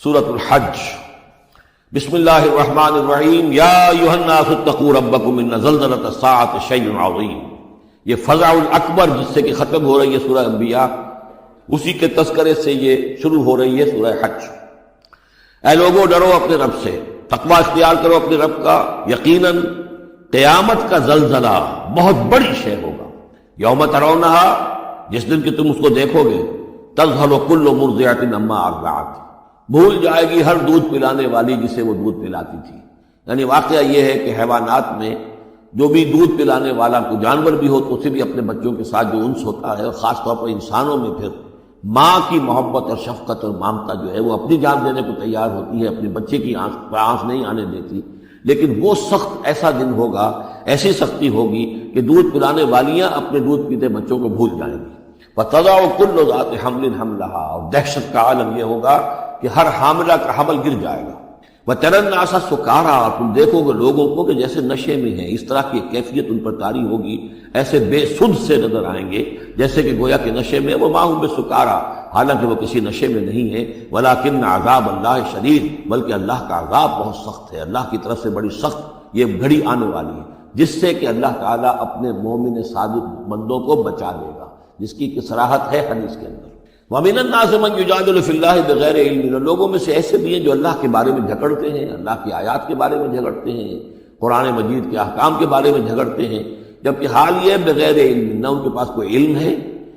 سورۃ الحج۔ بسم اللہ الرحمن الرحیم۔ یا ایھا الناس اتقوا ربکم ان زلزلۃ الساعۃ شیء عظیم۔ یہ فزع الاکبر جس سے کہ ختم ہو رہی ہے سورہ انبیاء، اسی کے تذکرے سے یہ شروع ہو رہی ہے سورہ حج۔ اے لوگو ڈرو اپنے رب سے، تقوی اختیار کرو اپنے رب کا۔ یقیناً قیامت کا زلزلہ بہت بڑی شے ہوگا۔ یوم ترونھا، جس دن کہ تم اس کو دیکھو گے، تذہل کل مرضعۃ عما ارضعت، بھول جائے گی ہر دودھ پلانے والی جسے وہ دودھ پلاتی تھی۔ یعنی واقعہ یہ ہے کہ حیوانات میں جو بھی دودھ پلانے والا کوئی جانور بھی ہو تو اسے بھی اپنے بچوں کے ساتھ جو انس ہوتا ہے، اور خاص طور پر انسانوں میں پھر ماں کی محبت اور شفقت اور ممتا جو ہے وہ اپنی جان دینے کو تیار ہوتی ہے، اپنے بچے کی آنکھ نہیں آنے دیتی۔ لیکن وہ سخت ایسا دن ہوگا، ایسی سختی ہوگی کہ دودھ پلانے والیاں اپنے دودھ پیتے بچوں کو بھول جائیں گی۔ وَتَضَعُ كُلُّ ذَاتِ حَمْلٍ حَمْلَهَا، اور دہشت کا عالم یہ ہوگا کہ ہر حاملہ کا حمل گر جائے گا۔ وَتَرَى النَّاسَ سُكَارَىٰ، اور تم دیکھو گے لوگوں کو کہ جیسے نشے میں ہیں، اس طرح کی کیفیت ان پر طاری ہوگی، ایسے بے سدھ سے نظر آئیں گے جیسے کہ گویا کہ نشے میں، وَمَا هُم بِسُكَارَىٰ، حالانکہ وہ کسی نشے میں نہیں ہے۔ وَلَٰكِنَّ عَذَابَ اللَّهِ شَدِيدٌ، بلکہ اللہ کا عذاب بہت سخت ہے، اللہ کی طرف سے بڑی سخت یہ گھڑی آنے والی ہے جس سے کہ اللہ تعالیٰ اپنے مومن صادق بندوں کو بچا لے گا، جس کی صراحت ہے حدیث کے اندر۔ وَمِنَ النَّاسِ مَن يُجَادِلُ فِي اللَّهِ بِغَيْرِ عِلْمٍ، لوگوں میں سے ایسے بھی ہیں جو اللہ کے بارے میں جھگڑتے ہیں، اللہ کی آیات کے بارے میں جھگڑتے ہیں، قرآن مجید کے احکام کے بارے میں جھگڑتے ہیں، جبکہ حال یہ ہے بغیر علم، نہ ان کے پاس کوئی علم ہے۔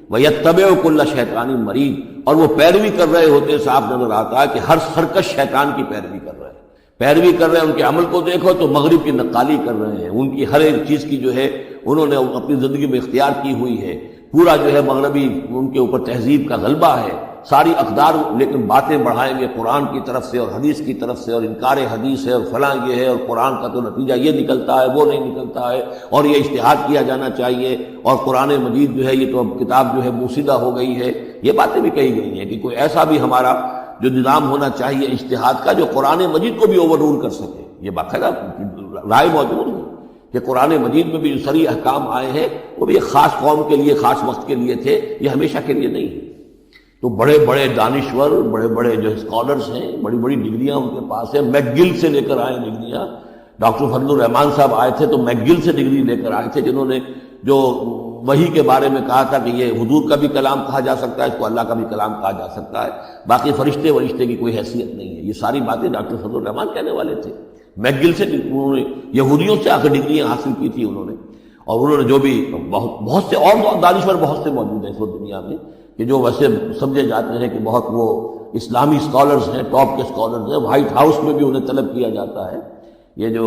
وَيَتَّبِعُ كُلَّ شَيْطَانٍ مَرِيدٍ، اور وہ پیروی کر رہے ہوتے، صاف نظر آتا ہے کہ ہر سرکش شیطان کی پیروی کر رہے ہیں، پیروی کر رہے ہیں۔ ان کے عمل کو دیکھو تو مغرب کی نقالی کر رہے ہیں، ان کی ہر ایک چیز کی جو ہے انہوں نے اپنی زندگی میں اختیار کی ہوئی ہے، پورا جو ہے مغربی ان کے اوپر تہذیب کا غلبہ ہے، ساری اقدار، لیکن باتیں بڑھائیں گے قرآن کی طرف سے اور حدیث کی طرف سے، اور انکار حدیث ہے اور فلاں یہ ہے، اور قرآن کا تو نتیجہ یہ نکلتا ہے وہ نہیں نکلتا ہے، اور یہ اجتہاد کیا جانا چاہیے، اور قرآن مجید جو ہے یہ تو اب کتاب جو ہے موسیدہ ہو گئی ہے۔ یہ باتیں بھی کہی گئی ہیں کہ کوئی ایسا بھی ہمارا جو نظام ہونا چاہیے اجتہاد کا جو قرآن مجید کو بھی اوور رول کر سکے۔ یہ باقاعدہ رائے موجود ہے کہ قرآن مجید میں بھی جو صریح احکام آئے ہیں وہ بھی ایک خاص قوم کے لیے، خاص وقت کے لیے تھے، یہ ہمیشہ کے لیے نہیں ہے۔ تو بڑے بڑے دانشور، بڑے بڑے جو اسکالرز ہیں، بڑی بڑی ڈگریاں ان کے پاس ہیں، میک گل سے لے کر آئے ڈگریاں۔ ڈاکٹر فضل الرحمان صاحب آئے تھے تو میک گل سے ڈگری لے کر آئے تھے، جنہوں نے جو وحی کے بارے میں کہا تھا کہ یہ حضور کا بھی کلام کہا جا سکتا ہے، اس کو اللہ کا بھی کلام کہا جا سکتا ہے، باقی فرشتے کی کوئی حیثیت نہیں ہے۔ یہ ساری باتیں ڈاکٹر فضل الرحمان کہنے والے تھے۔ میک گل سے انہوں نے یہودیوں سے آ کر ڈگریاں حاصل کی تھی انہوں نے، اور انہوں نے جو بھی بہت سے اور دانشور بہت سے موجود ہیں اس وقت دنیا میں کہ جو ویسے سمجھے جاتے ہیں کہ بہت وہ اسلامی اسکالرز ہیں، ٹاپ کے اسکالرز ہیں، وائٹ ہاؤس میں بھی انہیں طلب کیا جاتا ہے۔ یہ جو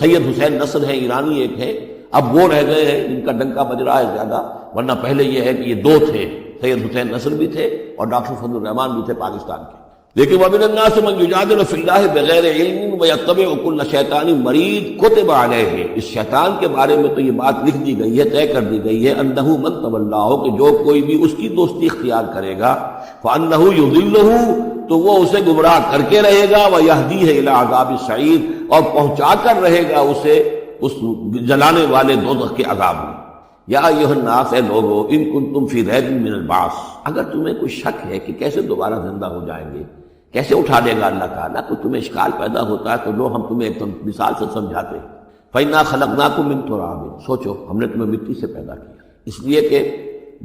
سید حسین نصر ہیں، ایرانی ایک ہے، اب وہ رہ گئے ہیں جن کا ڈنکا بج رہا ہے زیادہ، ورنہ پہلے یہ ہے کہ یہ دو تھے، سید حسین نصر بھی تھے اور ڈاکٹر فضل الرحمان بھی تھے پاکستان کے۔ لیکن وَمِنَ النَّاسِ مَن يُجَادِلُ فِي اللَّهِ بِغَيْرِ عِلْمٍ وَيَتَّبِعُ كُلَّ شَيْطَانٍ مَرِيدٍ كُتِبَ عَلَيْهِ، اس شیطان کے بارے میں تو یہ بات لکھ دی گئی ہے، طے کر دی گئی ہے، أَنَّهُ مَن تَوَلَّاهُ، کہ جو کوئی بھی اس کی دوستی اختیار کرے گا، فَأَنَّهُ يُضِلُّهُ، تو وہ اسے گمراہ کر کے رہے گا، وَيَهْدِيهِ إِلَىٰ عَذَابِ السَّعِيرِ، اور پہنچا کر رہے گا اسے اس جلانے والے دوزخ کے عذاب میں۔ یا ایھا الناس، اے لوگو، ان کنتم فی ریب من البعث، اگر تمہیں کوئی شک ہے کہ کیسے دوبارہ زندہ ہو جائیں گے، کیسے اٹھا دے گا اللہ تعالیٰ، تو تمہیں اشکال پیدا ہوتا ہے تو لو ہم تمہیں ایک مثال سے سمجھاتے ہیں۔ فَإِنَّا خَلَقْنَاكُم مِّن تُرَابٍ، سوچو ہم نے تمہیں مٹی سے پیدا کیا، اس لیے کہ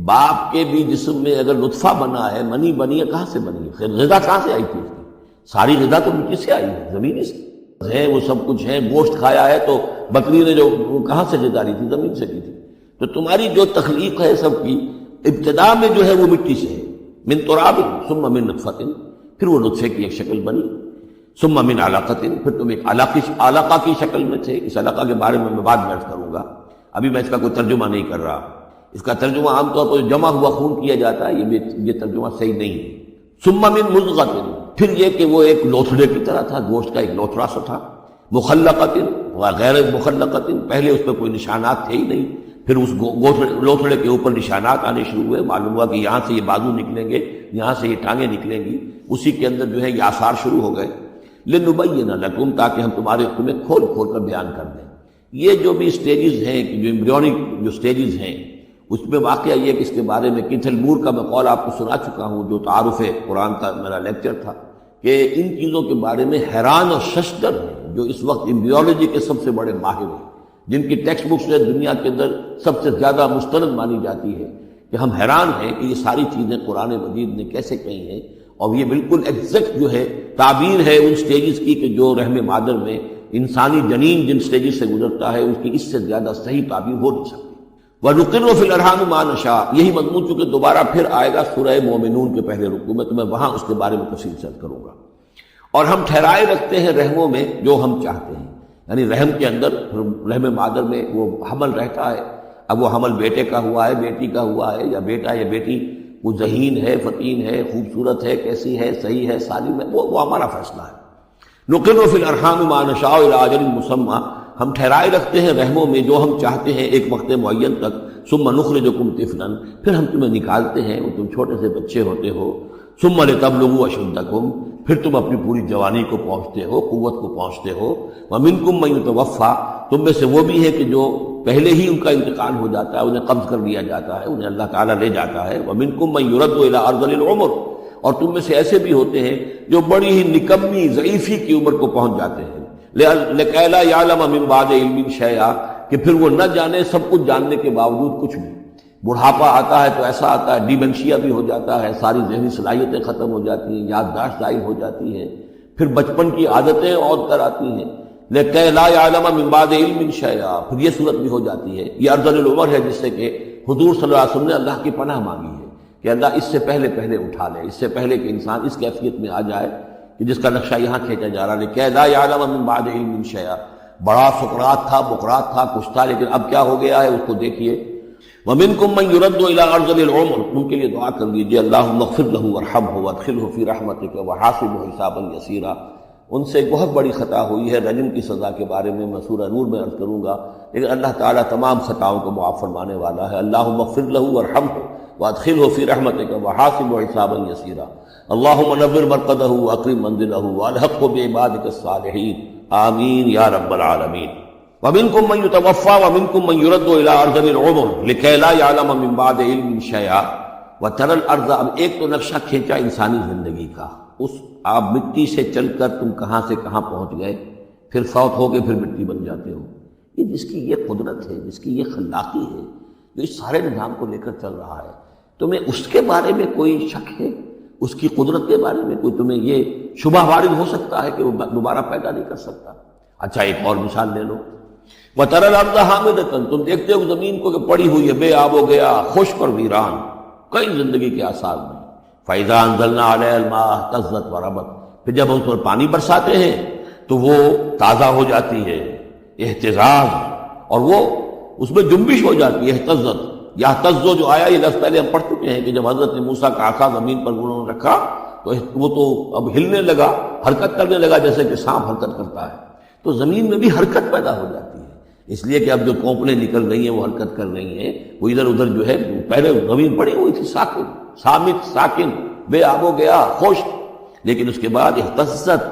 باپ کے بھی جسم میں اگر نطفہ بنا ہے، منی بنی ہے، کہاں سے بنی ہے؟ غذا کہاں سے آئی تھی اس کی؟ ساری غذا تو مٹی سے آئی ہے، زمین سے ہے، وہ سب کچھ ہے۔ گوشت کھایا ہے تو بکری نے جو کہاں سے غذا لی تھی؟ زمین سے کی تھی۔ تو تمہاری جو تخلیق ہے سب کی، ابتدا میں جو ہے وہ مٹی سے ہے، من تراب ثم من نطفۃ، پھر وہ نطفے کی ایک شکل بنی، ثم من علقۃ، پھر تم ایک علقہ کی شکل میں تھے۔ اس علقہ کے بارے میں بعد میں عرض کروں گا، ابھی میں اس کا کوئی ترجمہ نہیں کر رہا۔ اس کا ترجمہ عام طور پر جمع ہوا خون کیا جاتا ہے، یہ ترجمہ صحیح نہیں ہے۔ ثم من مضغۃ، پھر یہ کہ وہ ایک لوتھڑے کی طرح تھا، گوشت کا ایک لوتھڑا سا تھا، مخلقۃ و غیر مخلقۃ، پہلے اس پہ کوئی نشانات تھے ہی نہیں، پھر اس لوتھڑے کے اوپر نشانات آنے شروع ہوئے، معلوم ہوا کہ یہاں سے یہ بازو نکلیں گے، یہاں سے یہ ٹانگیں نکلیں گی، اسی کے اندر جو ہے یہ آثار شروع ہو گئے۔ لِنُبَيِّنَ لَكُمْ، تاکہ ہم تمہیں کھول کھول کر بیان کر دیں۔ یہ جو بھی سٹیجز ہیں، جو ایمبریونک جو سٹیجز ہیں، اس میں واقعہ یہ کہ اس کے بارے میں کیتھل مور کا میں قول آپ کو سنا چکا ہوں، جو تعارف قرآن کا میرا لیکچر تھا، کہ ان چیزوں کے بارے میں حیران اور ششدر ہیں جو اس وقت امبریولوجی کے سب سے بڑے ماہر ہیں، جن کی ٹیکسٹ بکس نے دنیا کے اندر سب سے زیادہ مستند مانی جاتی ہے، کہ ہم حیران ہیں کہ یہ ساری چیزیں قرآن مجید نے کیسے کہی ہیں، اور یہ بالکل ایگزیکٹ جو ہے تعبیر ہے ان سٹیجز کی کہ جو رحم مادر میں انسانی جنین جن سٹیجز سے گزرتا ہے اس کی اس سے زیادہ صحیح تعبیر ہو نہیں سکتی۔ وَنُقِرُّ فِي الْأَرْحَامِ مَا نَشَاءُ، یہی مضمون چونکہ دوبارہ پھر آئے گا سورہ مومنون کے پہلے رکوع میں، تو میں وہاں اس کے بارے میں تفصیل سے کروں گا۔ اور ہم ٹھہرائے رکھتے ہیں رحموں میں جو ہم چاہتے ہیں، یعنی رحم کے اندر رحم مادر میں وہ حمل رہتا ہے، اب وہ حمل بیٹے کا ہوا ہے، بیٹی کا ہوا ہے، یا بیٹا یا بیٹی وہ ذہین ہے، فتین ہے، خوبصورت ہے، کیسی ہے، صحیح ہے، سالم ہے، وہ ہمارا فیصلہ ہے۔ نقر فی الارحام ما نشاء الی اجل مسمى، ہم ٹھہرائے رکھتے ہیں رحموں میں جو ہم چاہتے ہیں ایک وقت معین تک، ثم نخرجکم طفلا، پھر ہم تمہیں نکالتے ہیں اور تم چھوٹے سے بچے ہوتے ہو، ثم لتبلغوا اشدکم، پھر تم اپنی پوری جوانی کو پہنچتے ہو، قوت کو پہنچتے ہو، ومنکم من یتوفی، تم میں سے وہ بھی ہے کہ جو پہلے ہی ان کا انتقال ہو جاتا ہے، انہیں قبض کر لیا جاتا ہے، انہیں اللہ تعالیٰ لے جاتا ہے، ومنکم من یرد الی ارذل العمر، اور تم میں سے ایسے بھی ہوتے ہیں جو بڑی ہی نکمی ضعیفی کی عمر کو پہنچ جاتے ہیں، لِكَيْ لَا يَعْلَمَ مِن بَعْدِ عِلْمٍ شَيْئًا، کہ پھر وہ نہ جانے سب کچھ جاننے کے باوجود کچھ بھی۔ بڑھاپا آتا ہے تو ایسا آتا ہے، ڈیمنشیا بھی ہو جاتا ہے، ساری ذہنی صلاحیتیں ختم ہو جاتی ہیں، یادداشت ضائع ہو جاتی ہے، پھر بچپن کی عادتیں عود کر آتی ہیں، لِكَيْ لَا يَعْلَمَ مِن بَعْدِ عِلْمٍ شَيْئًا، پھر یہ صورت بھی ہو جاتی ہے۔ یہ ارذل العمر ہے جس سے کہ حضور صلی اللہ علیہ وسلم نے اللہ کی پناہ مانگی ہے کہ اللہ اس سے پہلے اٹھا لے، اس سے پہلے کہ انسان اس کیفیت میں آ جائے کہ جس کا نقشہ یہاں کھینچا جا رہا ہے کہ لا یعلم من بعد علم شیئا۔ بڑا سقراط تھا، بقراط تھا، کچھ تھا، لیکن اب کیا ہو گیا ہے اس کو دیکھیے۔ ومنکم من یرد الی ارذل العمر، ان کے لیے دعا کر لیجیے اللہم اغفر لہ وارحمہ وادخلہ فی رحمتک وحاسبہ حسابا یسیرا۔ ان سے ایک بہت بڑی خطا ہوئی ہے، رجم کی سزا کے بارے میں میں سورہ نور میں عرض کروں گا، لیکن اللہ تعالیٰ تمام خطاؤں کو معاف فرمانے والا ہے۔ اللہم اغفر لہ وارحمہ وادخلہ فی رحمتک وحاسبہ حسابا یسیرا۔ اللہم نور مرقدہ واکرم منزلہ والحقہ بعبادک الصالحین، آمین یا رب العالمین۔ ومنکم من یتوفی ومنکم من یرد الی ارذل العمر لکی لا یعلم من بعد علم شیئا وتری الارض۔ اب ایک تو نقشہ کھینچا انسانی زندگی کا، اس آپ مٹی سے چل کر تم کہاں سے کہاں پہنچ گئے، پھر فوت ہو کے پھر مٹی بن جاتے ہو۔ یہ جس کی یہ قدرت ہے، جس کی یہ خلاقی ہے، جو اس سارے نظام کو لے کر چل رہا ہے، تمہیں اس کے بارے میں کوئی شک ہے؟ اس کی قدرت کے بارے میں کوئی تمہیں یہ شبہ وارد ہو سکتا ہے کہ وہ دوبارہ پیدا نہیں کر سکتا؟ اچھا ایک اور مثال لے لو، وَتَرَى الْأَرْضَ حَامِدَةً، تم دیکھتے ہو زمین کو کہ پڑی ہوئی ہے، بے آب و گیا، خشک اور ویران، کئی زندگی کے آثار نہیں۔ فَإِذَا أَنزَلْنَا عَلَيْهَا الْمَاءَ اهْتَزَّتْ وَرَبَتْ، پھر جب ہم اس پر پانی برساتے ہیں تو وہ تازہ ہو جاتی ہے، اہتزاز، اور وہ اس میں جنبش ہو جاتی ہے، اہتزت۔ یا تزو جو آیا یہ لفظ پہلے ہم پڑھ چکے ہیں کہ جب حضرت موسیٰ کا عصا زمین پر انہوں نے رکھا تو وہ تو اب ہلنے لگا، حرکت کرنے لگا جیسے کہ سانپ حرکت کرتا ہے، تو زمین میں بھی حرکت پیدا ہو جاتی ہے، اس لیے کہ اب جو کونپلیں نکل رہی ہیں وہ حرکت کر رہی ہیں، وہ ادھر ادھر جو ہے، پہلے زمین پڑی ہوئی تھی ساکن، صامت، ساکن، بے آب و گیا، خشک، لیکن اس کے بعد اہتزت،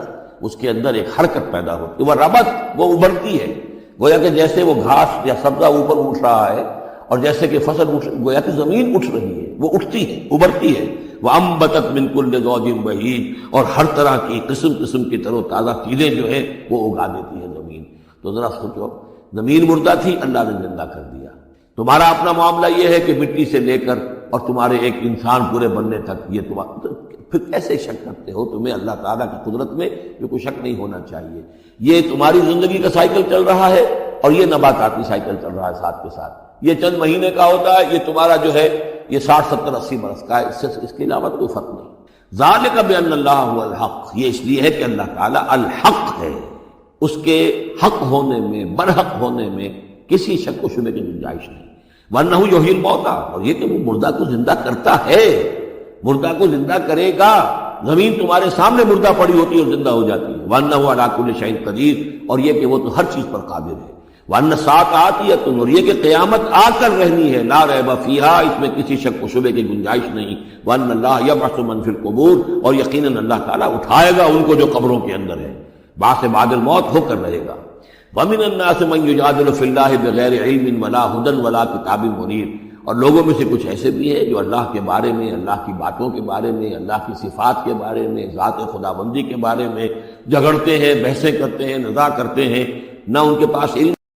اس کے اندر ایک حرکت پیدا ہوتی ہے، وہ ربت، وہ ابھرتی ہے، گویا کہ جیسے وہ گھاس یا سبزہ اوپر اٹھ رہا ہے، اور جیسے کہ فصل گویا کہ زمین اٹھ رہی ہے، وہ اٹھتی ہے، ابھرتی ہے۔ وَأَنبَتَتْ مِن كُلِّ زَوْجٍ بَهِيجٍ، اور ہر طرح کی قسم کی تر و تازہ چیزیں جو ہے وہ اگا دیتی ہے زمین۔ تو ذرا سوچو، زمین مردہ تھی، اللہ نے زندہ کر دیا۔ تمہارا اپنا معاملہ یہ ہے کہ مٹی سے لے کر اور تمہارے ایک انسان پورے بننے تک، یہ پھر کیسے شک کرتے ہو؟ تمہیں اللہ تعالیٰ کی قدرت میں جو کوئی شک نہیں ہونا چاہیے۔ یہ تمہاری زندگی کا سائیکل چل رہا ہے اور یہ نباتاتی سائیکل چل رہا ہے ساتھ کے ساتھ، یہ چند مہینے کا ہوتا ہے، یہ تمہارا جو ہے یہ 60 70 80 برس کا ہے، اس کے علاوہ کوئی فرق نہیں۔ ذالک بان اللہ هو الحق، یہ اس لیے ہے کہ اللہ تعالیٰ الحق ہے، اس کے حق ہونے میں، برحق ہونے میں کسی شک و شبے کی گنجائش نہیں۔ وانہ یحیی الموتیٰ، اور یہ کہ وہ مردہ کو زندہ کرتا ہے، مردہ کو زندہ کرے گا۔ زمین تمہارے سامنے مردہ پڑی ہوتی ہے اور زندہ ہو جاتی ہے۔ وانہ علی کل شیء قدیر، اور یہ کہ وہ تو ہر چیز پر قادر ہے۔ وَأَنَّ السَّاعَةَ آتِيَةٌ، اور یہ کہ قیامت آ کر رہنی ہے، لا ریب فیہا، اس میں کسی شک و شبے کی گنجائش نہیں۔ وَأَنَّ اللَّهَ يَبْعَثُ مَن فِي الْقُبُورِ، اور یقیناً اللہ تعالیٰ اٹھائے گا ان کو جو قبروں کے اندر ہے، بعث بعد الموت ہو کر رہے گا۔ وَمِنَ النَّاسِ مَن يُجَادِلُ فِي اللَّهِ بِغَيْرِ عِلْمٍ وَلَا هُدًى وَلَا كِتَابٍ مُنِيرٍ، اور لوگوں میں سے کچھ ایسے بھی ہیں جو اللہ کے بارے میں، اللہ کی باتوں کے بارے میں، اللہ کی صفات کے بارے میں، ذات خداوندی کے بارے میں جھگڑتے ہیں، بحثیں کرتے ہیں، نزاع کرتے ہیں، نہ ان کے پاس علم